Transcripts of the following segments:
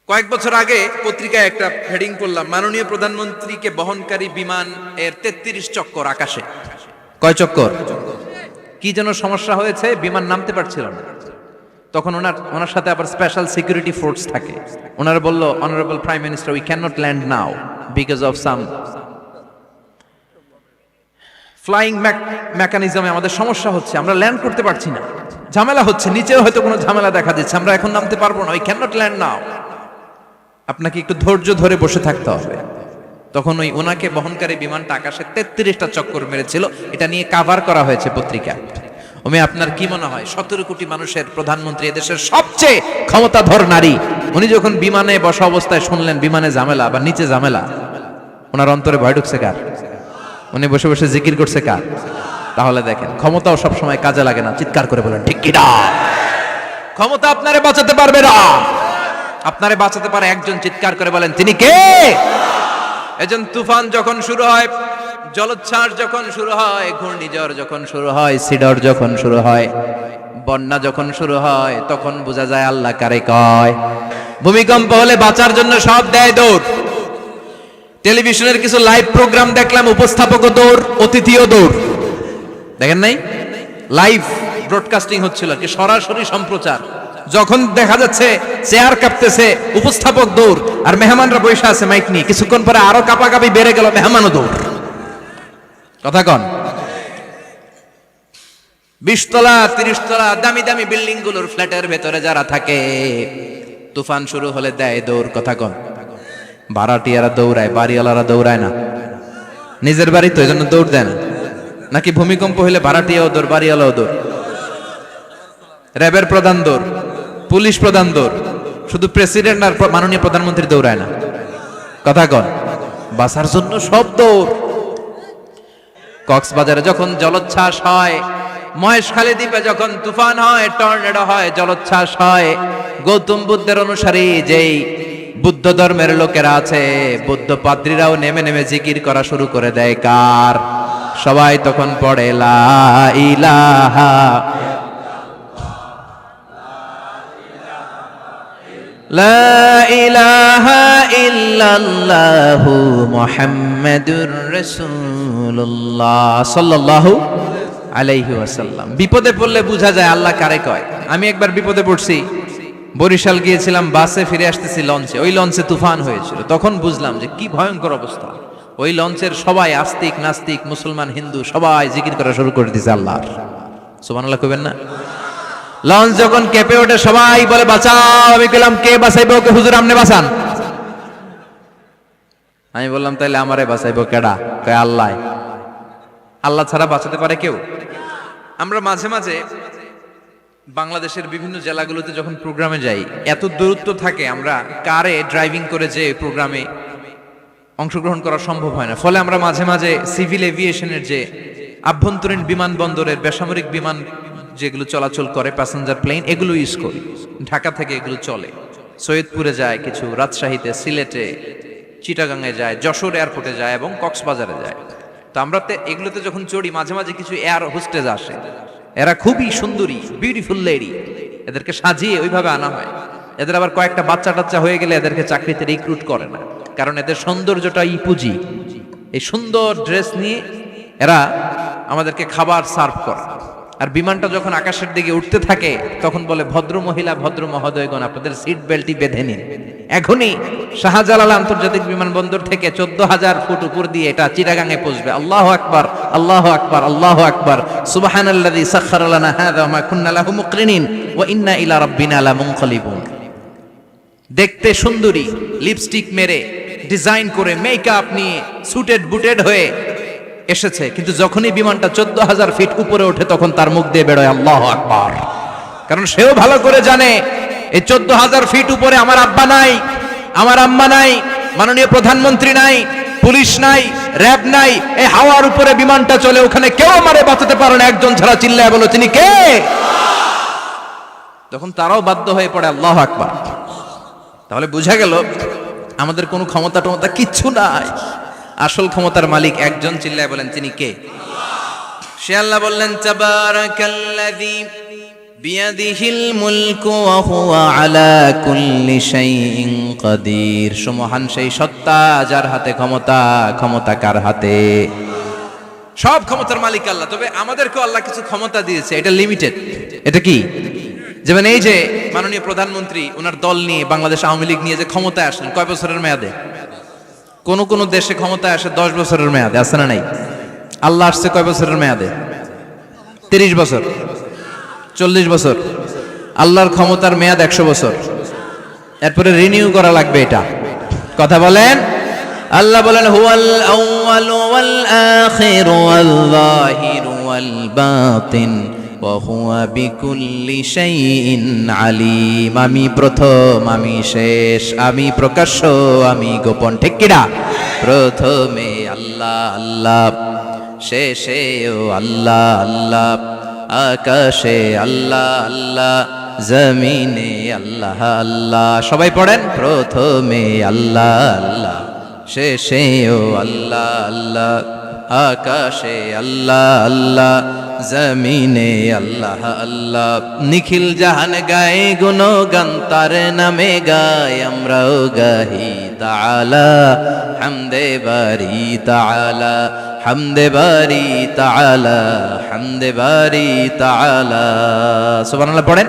কয়েক বছর আগে পত্রিকায় একটা হেডিং করলাম, মাননীয় প্রধানমন্ত্রীকে বহনকারী বিমান এর 33 চক্কর আকাশে। কয় চক্কর? কি যেন সমস্যা হয়েছে, বিমান নামতে পারছিল না। তখন ওনার সাথে আবার স্পেশাল সিকিউরিটি ফোর্স থাকে। ওনারা বলল, honourable prime minister, we can not land now because of some flying মেকানিজমে আমাদের সমস্যা হচ্ছে, আমরা ল্যান্ড করতে পারছি না, ঝামেলা হচ্ছে, নিচেও হয়তো কোনো ঝামেলা দেখা দিচ্ছে, আমরা এখন নামতে পারবো না, উই ক্যান নট ল্যান্ড নাও। আপনাকে একটু ধৈর্য ধরে বসে থাকতে হবে। তখন ওই ওনাকে বহনকারী বিমানটা আকাশে 33টা চক্কর মেরেছিল। এটা নিয়ে কাভার করা হয়েছে পত্রিকায়। আপনার কি মনে হয়, 17 কোটি মানুষের প্রধানমন্ত্রী, এদেশের সবচেয়ে ক্ষমতাধর নারী, উনি যখন বিমানে বসা অবস্থায় শুনলেন বিমানে ঝামেলা বা নিচে ঝামেলা, ওনার অন্তরে ভয় ঢুকছে কার? উনি বসে বসে জিকির করছে কার? তাহলে দেখেন, ক্ষমতাও সবসময় কাজে লাগে না। চিৎকার করে বলেন ঠিক কি না? ক্ষমতা আপনারে বাঁচাতে পারবে না, আপনারে বাঁচাতে পারে একজন। চিৎকার করে বলেন তিনি কে? এজন তুফান যখন শুরু হয়, জলোচ্ছ্বাস যখন শুরু হয়, ঘূর্ণিঝড় যখন শুরু হয়, সিডর যখন শুরু হয়, বন্যা যখন শুরু হয়, তখন বোঝা যায় আল্লাহ কারে কয়। ভূমিকম্প হলে বাঁচার জন্য সব দেয় দৌড়। টেলিভিশনের কিছু লাইভ প্রোগ্রাম দেখলাম, উপস্থাপকও দৌড়, অতিথিও দৌড়। দেখেন নাই? লাইভ ব্রডকাস্টিং হচ্ছিল, কি সরাসরি সম্প্রচার। যখন দেখা যাচ্ছে চেয়ার কাঁপতেছে, উপস্থাপক দৌড়, আর মেহমানরা বসে আছে মাইক নিয়ে। কিছুক্ষণ পরে আরো কাঁপাকাঁপি বেড়ে গেল, মেহমানও দৌড়। কথা কন। 20 তলা 30 তলা দামি দামি বিল্ডিং গুলোর ফ্ল্যাটের ভেতরে যারা থাকে, তুফান শুরু হলে দেয় দৌড়। কথা কন। ভাড়াটিয়ারা দৌড়ায়, বাড়িওয়ালারা দৌড়ায় না। নিজের বাড়ি তো, এই জন্য দৌড় দেয় না। নাকি ভূমিকম্প হইলে ভাড়াটিয়াও দৌড়, বাড়িওয়ালাও দৌড়? র্যাবের প্রধান দৌড়, পুলিশ প্রধান দৌড়, শুধু প্রেসিডেন্ট আর মাননীয় প্রধানমন্ত্রী দৌড়ায় না। কথা কন। বাঁচার জন্য সব দৌড়। কক্সবাজারে যখন জলোচ্ছ্বাস হয়, মহেশখালী দ্বীপে যখন তুফান হয়, টর্নেডো হয়, জলোচ্ছ্বাস হয়, গৌতম বুদ্ধের অনুসারী যেই বুদ্ধ ধর্মের লোকেরা আছে, বুদ্ধ পাদ্রীরাও নেমে নেমে জিকির করা শুরু করে দেয়। কার? সবাই তখন পড়ে লা ইলাহা লা ইলাহা ইল্লাল্লাহু মুহাম্মাদুর রাসূলুল্লাহ সাল্লাল্লাহু আলাইহি ওয়াসাল্লাম। বিপদে পড়লে বোঝা যায় আল্লাহ কারে কয়। আমি একবার বিপদে পড়ছি, বরিশাল গিয়েছিলাম, বাসে ফিরে আসতেছি লঞ্চে, ওই লঞ্চে তুফান হয়েছিল। তখন বুঝলাম যে কি ভয়ঙ্কর অবস্থা। ওই লঞ্চের সবাই আস্তিক নাস্তিক, মুসলমান হিন্দু সবাই জিকির করা শুরু করে দিয়েছে আল্লাহর। সুবহানাল্লাহ কইবেন না? লঞ্চ যখন কেঁপে ওঠে, সবাই বলে বাঁচাও। আমি বললাম কে বাঁচাইবে ওকে? হুজুর আপনি বাঁচান। আমি বললাম তাইলে আমারে বাঁচাইবো কেডা? কয় আল্লাহ। আল্লাহ ছাড়া বাঁচাতে পারে কেউ? আমরা মাঝে মাঝে বাংলাদেশের বিভিন্ন জেলাগুলোতে যখন প্রোগ্রামে যাই, এত দূরত্ব থাকে, আমরা কারে ড্রাইভিং করে যে প্রোগ্রামে অংশগ্রহণ করা সম্ভব হয় না। ফলে আমরা মাঝে মাঝে সিভিল এভিয়েশনের যে আভ্যন্তরীণ বিমানবন্দরের বেসামরিক বিমান যেগুলো চলাচল করে, প্যাসেঞ্জার প্লেন, এগুলো ইউজ করি। ঢাকা থেকে এগুলো চলে, সৈয়দপুরে যায় কিছু, রাজশাহীতে, সিলেটে, চিটাগাংয়ে যায়, যশোর এয়ারপোর্টে যায় এবং কক্সবাজারে যায়। তো আমরা এগুলোতে যখন চড়ি, মাঝে মাঝে কিছু এয়ার হোস্টেজ আসে, এরা খুবই সুন্দরী, বিউটিফুল লেডি, এদেরকে সাজিয়ে ওইভাবে আনা হয়। এদের আবার কয়েকটা বাচ্চা টাচ্চা হয়ে গেলে এদেরকে চাকরিতে রিক্রুট করে না, কারণ এদের সৌন্দর্যটাই পুঁজি। এই সুন্দর ড্রেস নিয়ে এরা আমাদেরকে খাবার সার্ভ করে। আর বিমানটা যখন আকাশের দিকে উঠতে থাকে, তখন বলে ভদ্র মহিলা, ভদ্র মহোদয়গণ, আপনাদের সিট বেল্টই বেঁধে নিন, এখনই শাহজালাল আন্তর্জাতিক বিমানবন্দর থেকে 14,000 ফুট উপর দিয়ে এটা চিটাগাংয়ে পৌঁছবে। আল্লাহু আকবার, আল্লাহু আকবার, আল্লাহু আকবার, সুবহানাল্লাযী সাখখারা লানা হাযা ওয়া মা কুন্না লাহু মুকরিনিন ওয়া ইন্না ইলা রাব্বিনা লামুনকালিবুন। দেখতে সুন্দরী, লিপস্টিক মেরে, ডিজাইন করে, মেকআপ নিয়ে, সুটেড বুটেড হয়ে এসেছে, কিন্তু যখনই বিমানটা 14,000 ফিট উপরে ওঠে, তখন তার মুখ দিয়ে বেরোয় আল্লাহু আকবার। কারণ সেও ভালো করে জানে এই 14,000 ফিট উপরে আমার আব্বা নাই, আমার আম্মা নাই, মাননীয় প্রধানমন্ত্রী নাই, পুলিশ নাই, র্যাব নাই, এই হাওয়ার উপরে বিমানটা চলে, ওখানে কেউ আমারে বাঁচাতে পারে না, একজন ছাড়া। চিল্লায় বলো তিনি কে? তখন তারাও বাধ্য হয়ে পড়ে আল্লাহু আকবার। তাহলে বোঝা গেল আমাদের কোনো ক্ষমতা টমতা কিচ্ছু নাই, আসল ক্ষমতার মালিক একজন। চিল্লায় বলেন তিনি কে? সে আল্লাহ বললেন তাবারাকাল্লাযী বিয়াদিহিল মুলকু ওয়া হুয়া আলা কুল্লি শাইইন কাদির। সুমহান সেই সত্তা যার হাতে ক্ষমতা, ক্ষমতা কার হাতে? সব ক্ষমতার মালিক আল্লাহ। তবে আমাদেরকেও আল্লাহ কিছু ক্ষমতা দিয়েছে, এটা লিমিটেড। এটা কি? যেমন এই যে মাননীয় প্রধানমন্ত্রী ওনার দল নিয়ে বাংলাদেশ আওয়ামী লীগ নিয়ে যে ক্ষমতায় আসলেন, কয় বছরের মেয়াদে? কোন কোন দেশে ক্ষমতায় আসে 10 বছরের মেয়াদে, আছে না নাই? আল্লাহ আসছে কয় বছরের মেয়াদে? 30 বছর, 40 বছর। আল্লাহর ক্ষমতার মেয়াদ 100 বছর। এরপরে রিনিউ করা লাগবে। এটা কথা বলেন। আল্লাহ বলেন হুয়াল আউয়ালু ওয়াল আখিরু ওয়াল যাহিরু ওয়াল বাতিন ওয়া হুয়া বিকুল্লি শাইইন আলিম। আমি প্রথম, আমি শেষ, আমি প্রকাশ্য, আমি গোপন। ঠিক কিনা? প্রথমে আল্লাহ আল্লাহ, শেষেও আল্লাহ আল্লাহ, আকাশে আল্লাহ আল্লাহ, জমিনে আল্লাহ আল্লাহ। সবাই পড়েন, প্রথমে আল্লাহ আল্লাহ, শেষেও আল্লাহ আল্লাহ, আকাশে আল্লাহ আল্লাহ, জমিনে আল্লাহ আল্লাহ। নিখিল জাহান গায়ে গুণগান তার নামে গায়, আমরাও গাহি তাআলা হামদে বারি তাআলা, হামদে বারি তাআলা, হামদে বারি তাআলা। সুবহানাল্লাহ পড়েন।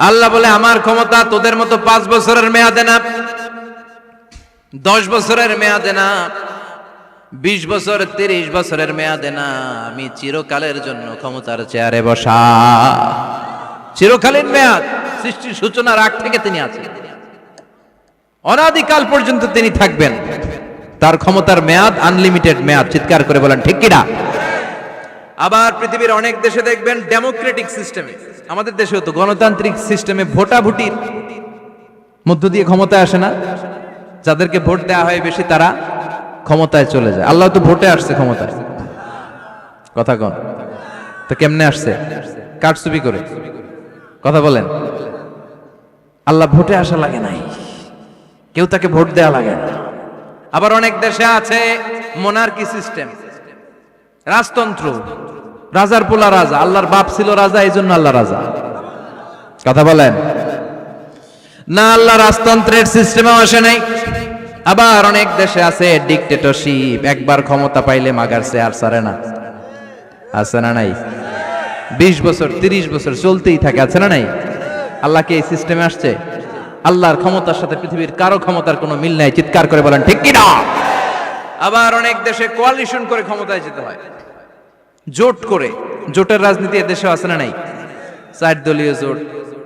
আল্লাহ বলে আমার ক্ষমতা তোদের মতো 5 বছরের মেয়াদে না, 10 বছরের মেয়াদে না, 20 বছর 30 বছরের মেয়াদে না, আমি চিরকালের জন্য ক্ষমতার চেয়ারে বসা। চিরকালীন মেয়াদ, সৃষ্টির সূচনার আগ থেকে তিনি আছেন, অনাদিকাল পর্যন্ত তিনি থাকবেন। তার ক্ষমতার মেয়াদ আনলিমিটেড মেয়াদ। চিৎকার করে বলেন ঠিক কিনা? আবার পৃথিবীর অনেক দেশে দেখবেন ডেমোক্রেটিক সিস্টেমে, আমাদের দেশেও তো গণতান্ত্রিক সিস্টেমে ভোটাভুটির মধ্য দিয়ে ক্ষমতায় আসে না। যাদেরকে ভোট দেওয়া হয় বেশি তারা ক্ষমতায় চলে যায়। আল্লাহ তো ভোটে আসছে ক্ষমতায়, কথা কন তো কেমনে আসছে? কারচুপি করে। কথা বলেন। আল্লাহ ভোটে আসা লাগে নাই, কেউ তাকে ভোট দেয়া লাগে না। আবার অনেক দেশে আছে মোনার্কি সিস্টেম, রাজতন্ত্র, রাজার পোলা রাজা। আল্লাহর বাপ ছিল রাজা, এই জন্য আল্লাহ রাজা। কথা বলেন না, আল্লাহ রাজতন্ত্রের সিস্টেমেও আসে নাই। আবার অনেক দেশে আছে ডিক্টেটরশিপ, একবার ক্ষমতা পাইলে মাগারছে আর ছাড়ে না। আছে না নাই? 20 বছর 30 বছর চলতেই থাকে, আছে না নাই? আল্লাহ কি এই সিস্টেমে আসছে? আল্লাহর ক্ষমতার সাথে পৃথিবীর কারো ক্ষমতার কোনো মিল নাই। চিৎকার করে বলেন ঠিক কি না? আবার অনেক দেশে কোয়ালিশন করে ক্ষমতায় যেতে হয়, জোট করে। জোটের রাজনীতি দেশে আছে না নাই? 4 দলীয় জোট,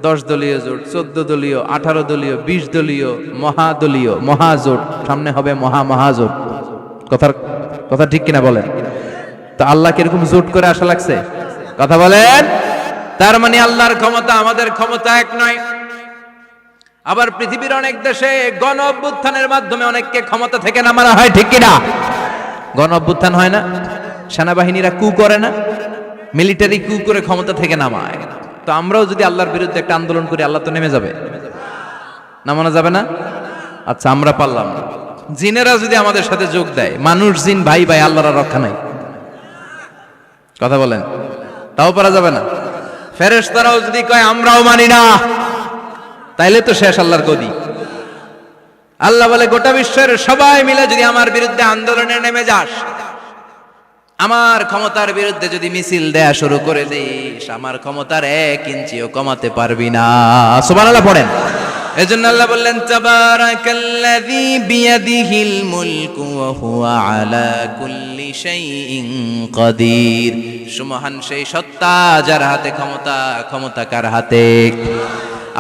10 দলীয় জোট, 14 দলীয়, 18 দলীয়, 20 দলীয়, মহাদলীয়, মহাজোট, সামনে হবে মহাজোট। কথা ঠিক কিনা বলেন? তো আল্লাহ কিরকম জোট করে আসা লাগছে? কথা বলেন। তার মানে আল্লাহর ক্ষমতা আমাদের ক্ষমতা এক নয়। আবার পৃথিবীর অনেক দেশে গণ অভ্যুত্থানের মাধ্যমে অনেককে ক্ষমতা থেকে নামানো হয়, ঠিক কিনা? গণ অভ্যুত্থান হয় না, সেনাবাহিনীরা কু করে না, মিলিটারি কু করে ক্ষমতা থেকে নামায়। তো আমরাও যদি আল্লাহর বিরুদ্ধে একটা আন্দোলন করি, আল্লাহ তো নেমে যাবে, নামানো যাবে না? আচ্ছা আমরা পারলাম না, জিনেরা যদি আমাদের সাথে যোগ দেয়, মানুষ জিন ভাই ভাই, আল্লাহর রক্ষা নাই। কথা বলেন, তাও পারা যাবে না। ফেরেশতারাও যদি কয় আমরাও মানি না, তাইলে তো শেষ আল্লাহর গদি। আল্লাহ বলে গোটা বিশ্বের সবাই মিলে যদি আমার বিরুদ্ধে আন্দোলনে নেমে যাস, আমার ক্ষমতার বিরুদ্ধে যদি মিছিল দেয়া শুরু করে দিস, আমার ক্ষমতার 1 ইঞ্চিও কমাতে পারবি না। সুবহানাল্লাহ পড়েন। এজন্য আল্লাহ বললেন তাবারাকাল্লাযী বিয়াদিহিল মুলকু ওয়া হুয়া আলা কুল্লি শাইইন কাদির। সুমহান সেই সত্তা যার হাতে ক্ষমতা, ক্ষমতা কার হাতে?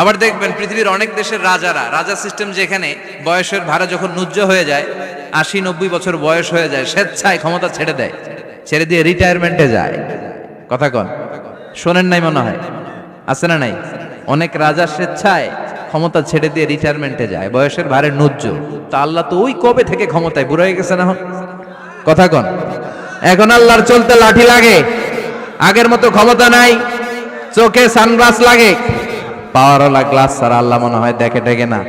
আবার দেখবেন পৃথিবীর অনেক দেশের রাজা সিস্টেম, যেখানে বয়সের ভাড়া যখন নুজ্জ হয়ে যায়, 80-90 বছর বয়স হয়ে যায়, স্বেচ্ছায় ক্ষমতা ছেড়ে দেয়, ছেড়ে দিয়ে রিটায়ারমেন্টে যায়। কথা কন, শোনেন নাই মনে হয়? আছে না নাই? অনেক রাজা স্বেচ্ছায় ক্ষমতা ছেড়ে দিয়ে রিটায়ারমেন্টে যায়, বয়সের ভারে নুজ্জ। তা আল্লাহ তো ওই কবে থেকে ক্ষমতায়, বুড়ো হয়ে গেছে না? কথা কন। এখন আল্লাহর চলতে লাঠি লাগে, আগের মতো ক্ষমতা নাই, চোখে সানগ্লাস লাগে, পাওয়ারওয়ালা গ্লাস ছাড়া আল্লাহ মনে হয় দেখে টেকে না।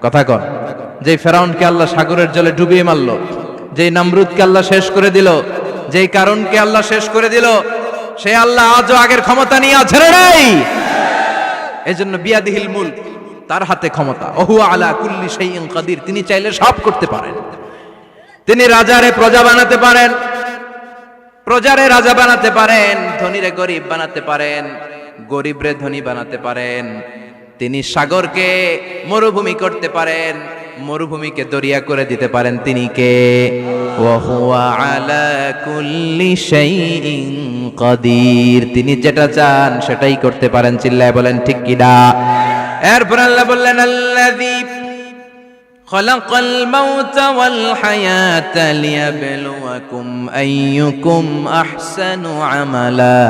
কথা কন। যেই ফেরাউনকে আল্লাহ সাগরের জলে ডুবিয়ে মারলো, যেই নমরুদকে আল্লাহ শেষ করে দিল, যেই কারণকে আল্লাহ শেষ করে দিল, সে আল্লাহ আজও আগের ক্ষমতা নিয়ে আছে না নাই? এজন্য বিয়াদিহিল মুলক, তার হাতে ক্ষমতা। ওহু আলা কুল্লি শাইইন কাদির, তিনি চাইলে সব করতে পারেন। তিনি রাজারে প্রজা বানাতে পারেন, প্রজারে রাজা বানাতে পারেন, ধনীরে গরিব বানাতে পারেন, গরিবরে ধনী বানাতে পারেন। তিনি সাগরকে মরুভূমি করতে পারেন, মরুভূমিকে দরিয়া করে দিতে পারেন। তিনি কে? ওয়া হুয়া আলা কুল্লি শাইইন কাদির, তিনি যেটা চান সেটাই করতে পারেন। চিল্লায় বলেন ঠিক কি না? এরপর আল্লাহ বললেন আল্লাযী খালাকাল মাউতা ওয়াল হায়াতা লিয়াবলুয়াকুম আইয়ুকুম আহসানু আমালা।